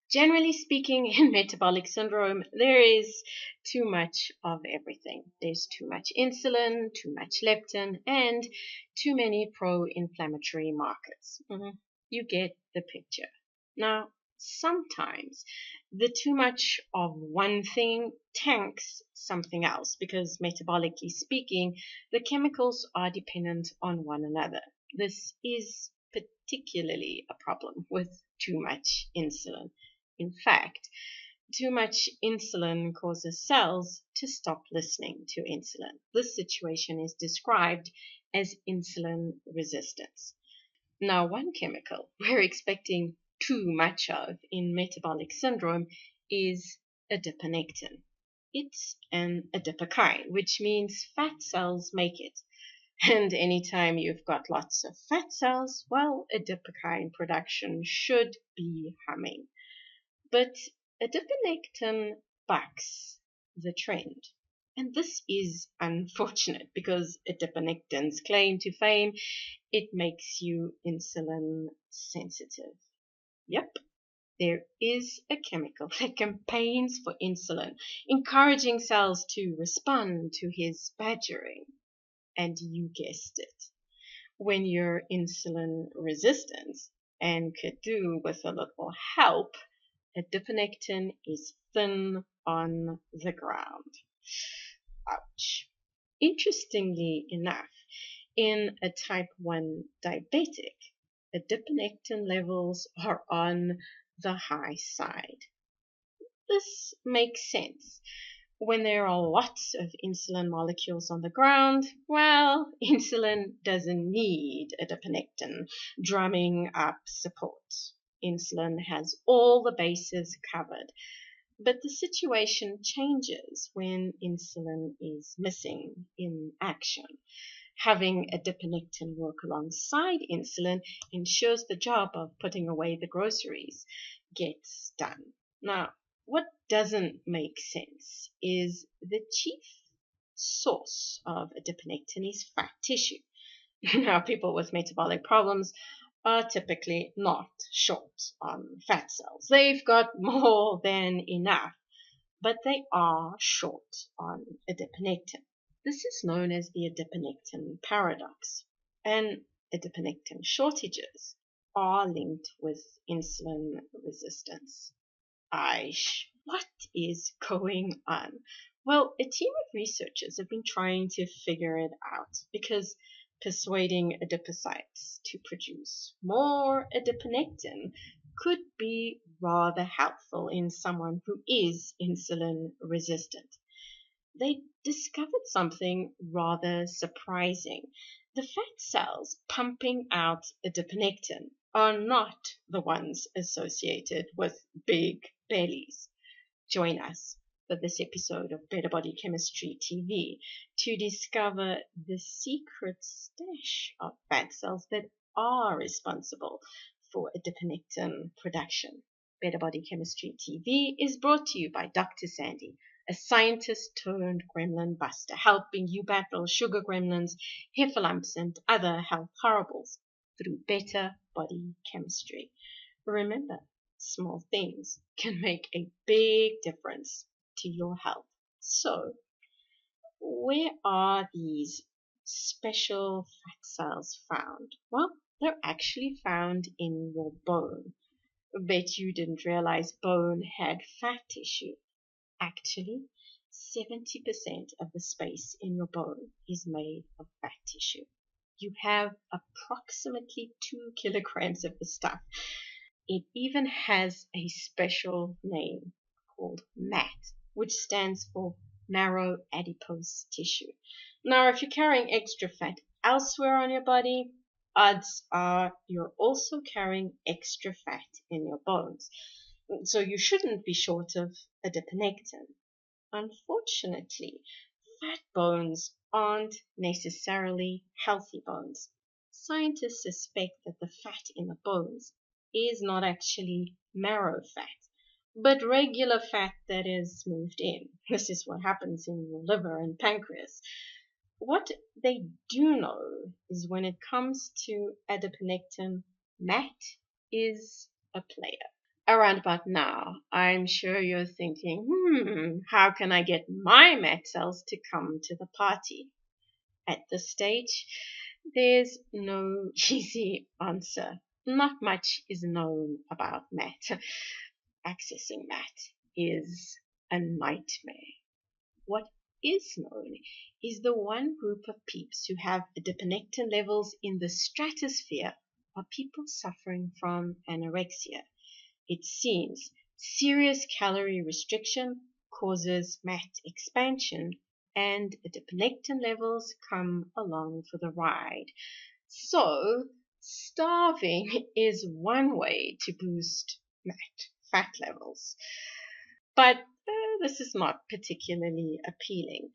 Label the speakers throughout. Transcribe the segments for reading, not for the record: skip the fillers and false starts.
Speaker 1: Generally speaking, in metabolic syndrome, there is too much of everything. There's too much insulin, too much leptin, and too many pro-inflammatory markers. You get the picture. Now, sometimes the too much of one thing tanks something else because, metabolically speaking, the chemicals are dependent on one another. This is particularly a problem with too much insulin. In fact, too much insulin causes cells to stop listening to insulin. This situation is described as insulin resistance. Now, one chemical we're expecting too much of in metabolic syndrome is adiponectin. It's an adipokine, which means fat cells make it. And anytime you've got lots of fat cells, well, adipokine production should be humming. But adiponectin bucks the trend. And this is unfortunate because adiponectin's claim to fame, it makes you insulin sensitive. Yep, there is a chemical that campaigns for insulin, encouraging cells to respond to his badgering. And you guessed it. When you're insulin resistant and could do with a little help, adiponectin is thin on the ground. Ouch. Interestingly enough, in a type 1 diabetic, adiponectin levels are on the high side. This makes sense. When there are lots of insulin molecules on the ground, well, insulin doesn't need adiponectin drumming up support. Insulin has all the bases covered. But the situation changes when insulin is missing in action. Having adiponectin work alongside insulin ensures the job of putting away the groceries gets done. Now, what doesn't make sense is the chief source of adiponectin is fat tissue. Now, people with metabolic problems are typically not short on fat cells. They've got more than enough, but they are short on adiponectin. This is known as the adiponectin paradox, and adiponectin shortages are linked with insulin resistance. What is going on? Well, a team of researchers have been trying to figure it out because persuading adipocytes to produce more adiponectin could be rather helpful in someone who is insulin resistant. They discovered something rather surprising. The fat cells pumping out adiponectin are not the ones associated with big bellies. Join us for this episode of Better Body Chemistry TV to discover the secret stash of fat cells that are responsible for adiponectin production. Better Body Chemistry TV is brought to you by Dr. Sandy, a scientist turned gremlin buster, helping you battle sugar gremlins, heifer lumps, and other health horribles through better body chemistry. Remember, small things can make a big difference to your health. So, where are these special fat cells found? Well, they're actually found in your bone. Bet you didn't realize bone had fat tissue. Actually, 70% of the space in your bone is made of fat tissue. You have approximately 2 kilograms of the stuff. It even has a special name called MAT, which stands for marrow adipose tissue. Now, if you're carrying extra fat elsewhere on your body, odds are you're also carrying extra fat in your bones. So you shouldn't be short of adiponectin. Unfortunately, fat bones aren't necessarily healthy bones. Scientists suspect that the fat in the bones is not actually marrow fat, but regular fat that is moved in. This is what happens in your liver and pancreas. What they do know is when it comes to adiponectin, MAT is a player. Around about now, I'm sure you're thinking, how can I get my MAT cells to come to the party? At this stage, there's no easy answer. Not much is known about MAT. Accessing MAT is a nightmare. What is known is the one group of peeps who have adiponectin levels in the stratosphere are people suffering from anorexia. It seems serious calorie restriction causes MAT expansion and adiponectin levels come along for the ride. So, starving is one way to boost MAT fat levels. But this is not particularly appealing.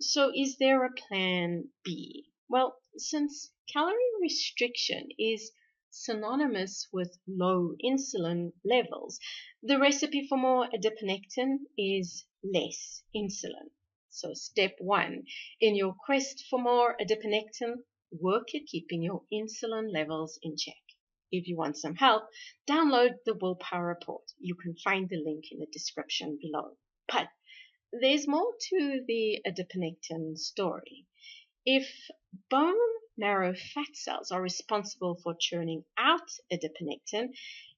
Speaker 1: So is there a plan B? Well, since calorie restriction is synonymous with low insulin levels, the recipe for more adiponectin is less insulin. So step 1, in your quest for more adiponectin, work at keeping your insulin levels in check. If you want some help, download the Willpower Report. You can find the link in the description below. But there's more to the adiponectin story. If bone marrow fat cells are responsible for churning out adiponectin,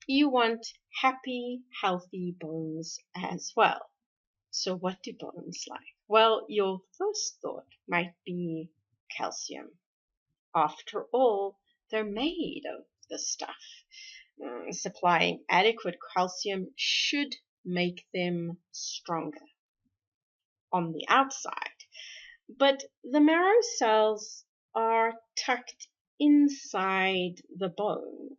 Speaker 1: you want happy, healthy bones as well. So what do bones like? Well, your first thought might be calcium. After all, they're made of this stuff. Supplying adequate calcium should make them stronger on the outside. But the marrow cells are tucked inside the bone.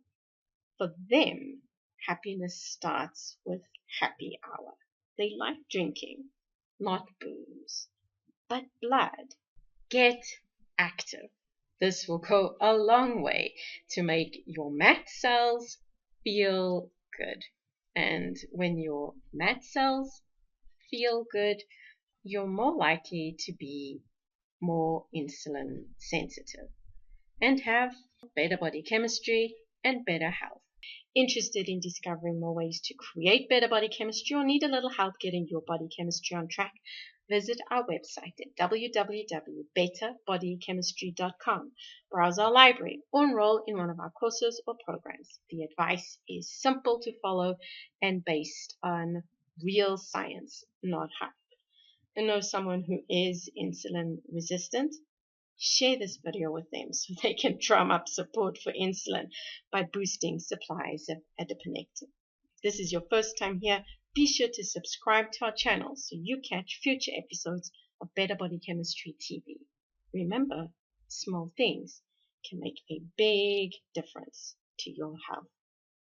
Speaker 1: For them, happiness starts with happy hour. They like drinking, not booze, but blood. Get active. This will go a long way to make your MAT cells feel good. And when your MAT cells feel good, you're more likely to be more insulin sensitive and have better body chemistry and better health. Interested in discovering more ways to create better body chemistry or need a little help getting your body chemistry on track? Visit our website at www.betterbodychemistry.com. Browse our library or enroll in one of our courses or programs. The advice is simple to follow and based on real science, not hype. And know someone who is insulin resistant? Share this video with them so they can drum up support for insulin by boosting supplies of adiponectin. If this is your first time here, be sure to subscribe to our channel so you catch future episodes of Better Body Chemistry TV. Remember, small things can make a big difference to your health.